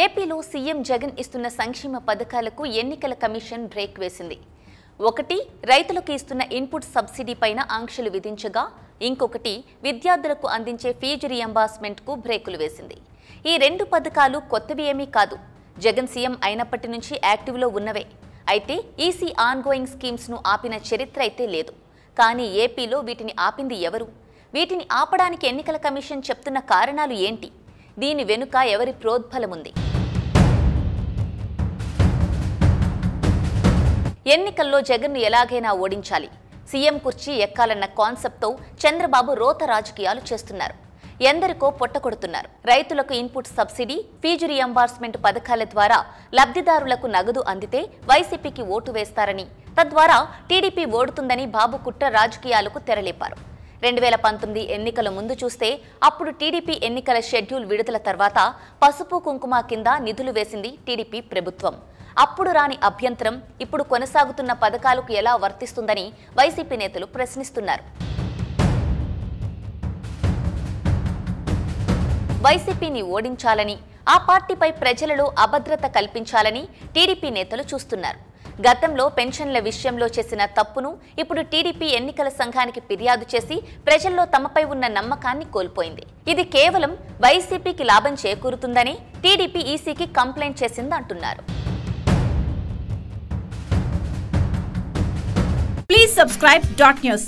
ఏపీలో సీఎం జగన్ ఇస్తున్న సంక్షేమ పథకాలకు ఎన్నికల కమిషన్ బ్రేక్ వేసింది. ఒకటి రైతులకు ఇస్తున్న ఇన్పుట్ సబ్సిడీ పైన ఆంక్షలు విధించగా, ఇంకొకటి విద్యార్థులకు అందించే ఫీజు రియంబర్స్మెంట్ కు బ్రేకులు వేసింది. ఈ రెండు పథకాలు కొత్తవి ఏమీ కాదు. జగన్ సీఎం అయినప్పటి నుంచి యాక్టివ్లో ఉన్నవే. అయితే ఈసీ ఆన్గోయింగ్ స్కీమ్స్ ను ఆపిన చరిత్ర అయితే లేదు. కానీ ఏపీలో వీటిని ఆపింది ఎవరు? వీటిని ఆపడానికి ఎన్నికల కమిషన్ చెప్తున్న కారణాలు ఏంటి? దీని వెనుక ఎవరి ప్రోద్బలముంది? ఎన్నికల్లో జగన్ను ఎలాగైనా ఓడించాలి, సీఎం కుర్చీ ఎక్కాలన్న కాన్సెప్ట్తో చంద్రబాబు రోత రాజకీయాలు చేస్తున్నారు. ఎందరికో పొట్టకొడుతున్నారు. రైతులకు ఇన్పుట్ సబ్సిడీ, ఫీజు రియంబర్స్మెంట్ పథకాల ద్వారా లబ్ధిదారులకు నగదు అందితే వైసీపీకి ఓటు వేస్తారని, తద్వారా టీడీపీ ఓడుతుందని బాబు కుట్ర రాజకీయాలకు తెరలేపారు. 2019 ఎన్నికల ముందు చూస్తే అప్పుడు టీడీపీ ఎన్నికల షెడ్యూల్ విడుదల తర్వాత పసుపు కుంకుమ కింద నిధులు వేసింది టీడీపీ ప్రభుత్వం. అప్పుడు రాని అభ్యంతరం ఇప్పుడు కొనసాగుతున్న పథకాలకు ఎలా వర్తిస్తుందని వైసీపీ నేతలు ప్రశ్నిస్తున్నారు. వైసీపీని ఓడించాలని, ఆ పార్టీపై ప్రజలలో అభద్రత కల్పించాలని టీడీపీ నేతలు చూస్తున్నారు. గతంలో పెన్షన్ల విషయంలో చేసిన తప్పును ఇప్పుడు టీడీపీ ఎన్నికల సంఘానికి ఫిర్యాదు చేసి ప్రజల్లో తమపై ఉన్న నమ్మకాన్ని కోల్పోయింది. ఇది కేవలం వైసీపీకి లాభం చేకూరుతుందని టీడీపీ ఈసీకి కంప్లైంట్ చేసిందంటున్నారు. Please subscribe .news.